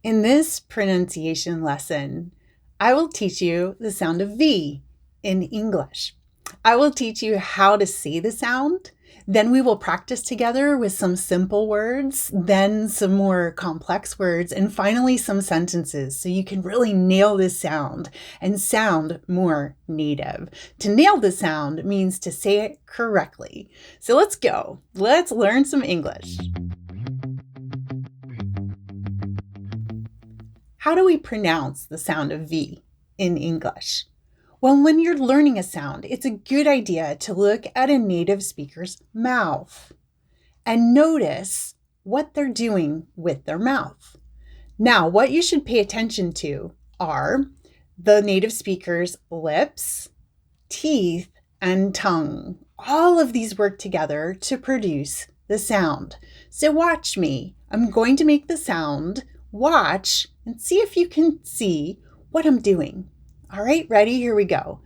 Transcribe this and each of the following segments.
In this pronunciation lesson, I will teach you the sound of V in English. I will teach you how to say the sound. Then we will practice together with some simple words, then some more complex words, and finally some sentences so you can really nail this sound and sound more native. To nail the sound means to say it correctly. So let's go. Let's learn some English. How do we pronounce the sound of V in English? Well, when you're learning a sound, it's a good idea to look at a native speaker's mouth and notice what they're doing with their mouth. Now, what you should pay attention to are the native speaker's lips, teeth, and tongue. All of these work together to produce the sound. So watch me. I'm going to make the sound. Watch and see if you can see what I'm doing. All right, ready? Here we go.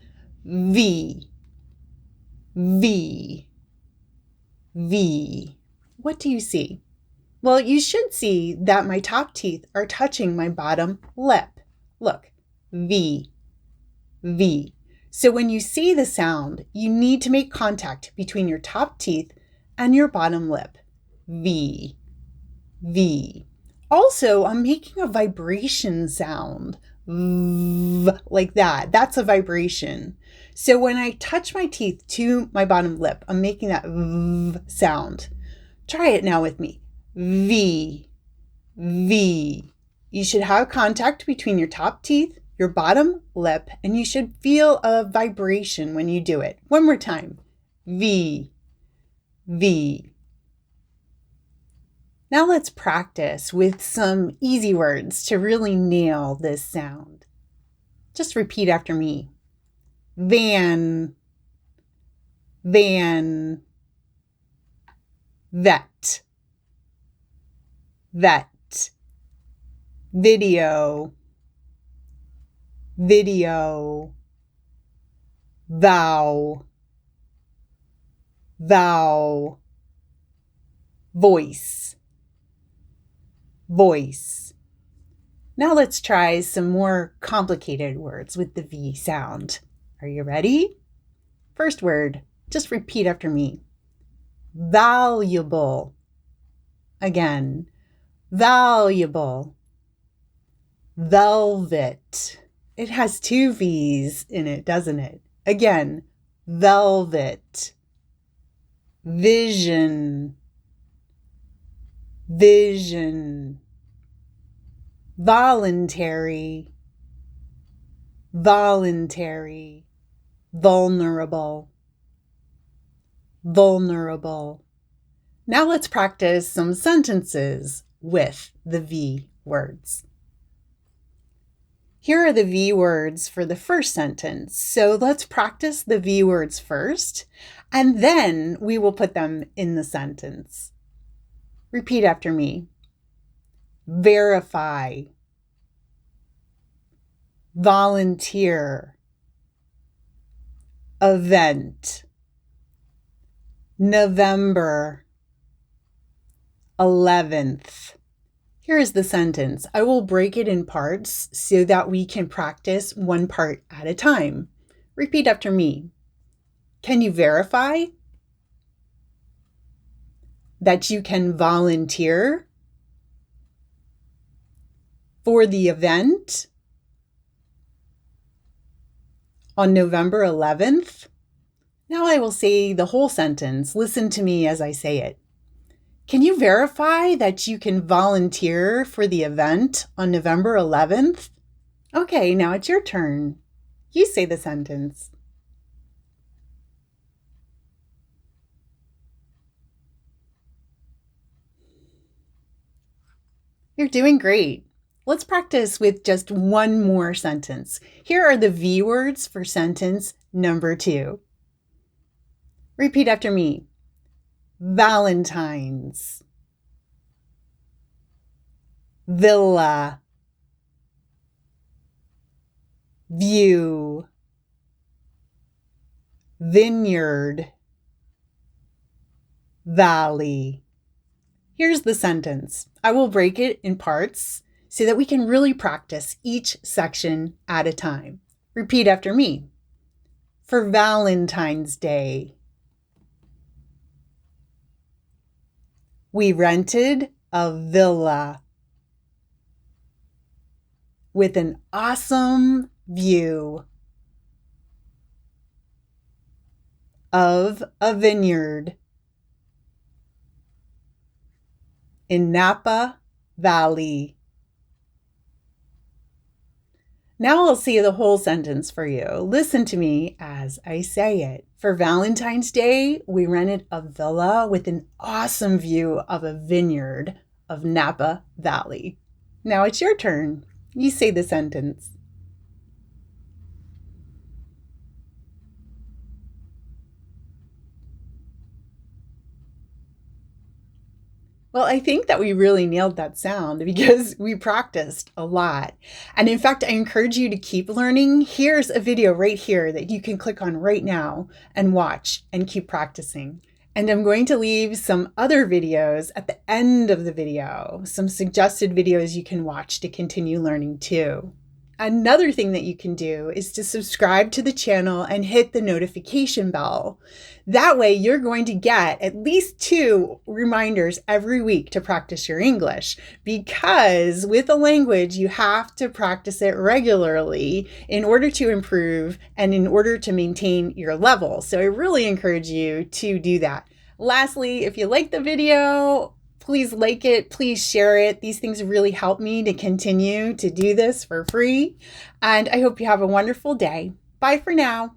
V, V, V. What do you see? Well, you should see that my top teeth are touching my bottom lip. Look, V, V. So when you see the sound, you need to make contact between your top teeth and your bottom lip. V, V. Also, I'm making a vibration sound. V, like that. That's a vibration. So when I touch my teeth to my bottom lip, I'm making that V sound. Try it now with me. V, V. You should have contact between your top teeth, your bottom lip, and you should feel a vibration when you do it. One more time. V, V. Now let's practice with some easy words to really nail this sound. Just repeat after me. Van, van, vet, vet, video, video, vow, vow, voice, voice. Now let's try some more complicated words with the V sound. Are you ready? First word, just repeat after me. Valuable. Again, valuable. Velvet. It has two V's in it, doesn't it? Again, velvet. Vision. Vision. Voluntary, voluntary, vulnerable, vulnerable. Now let's practice some sentences with the V words. Here are the V words for the first sentence. So let's practice the V words first, and then we will put them in the sentence. Repeat after me. Verify, volunteer, event, November 11th. Here is the sentence. I will break it in parts so that we can practice one part at a time. Repeat after me. Can you verify that you can volunteer for the event on November 11th? Now I will say the whole sentence. Listen to me as I say it. Can you verify that you can volunteer for the event on November 11th? Okay, now it's your turn. You say the sentence. You're doing great. Let's practice with just one more sentence. Here are the V words for sentence number 2. Repeat after me. Valentine's, villa, view, vineyard, valley. Here's the sentence. I will break it in parts so that we can really practice each section at a time. Repeat after me. For Valentine's Day, we rented a villa with an awesome view of a vineyard in Napa Valley. Now I'll say the whole sentence for you. Listen to me as I say it. For Valentine's Day, we rented a villa with an awesome view of a vineyard of Napa Valley. Now it's your turn. You say the sentence. Well, I think that we really nailed that sound because we practiced a lot. And in fact, I encourage you to keep learning. Here's a video right here that you can click on right now and watch and keep practicing. And I'm going to leave some other videos at the end of the video, some suggested videos you can watch to continue learning too. Another thing that you can do is to subscribe to the channel and hit the notification bell. That way you're going to get at least 2 reminders every week to practice your English, because with a language, you have to practice it regularly in order to improve and in order to maintain your level. So I really encourage you to do that. Lastly, if you like the video, please like it, please share it. These things really help me to continue to do this for free. And I hope you have a wonderful day. Bye for now.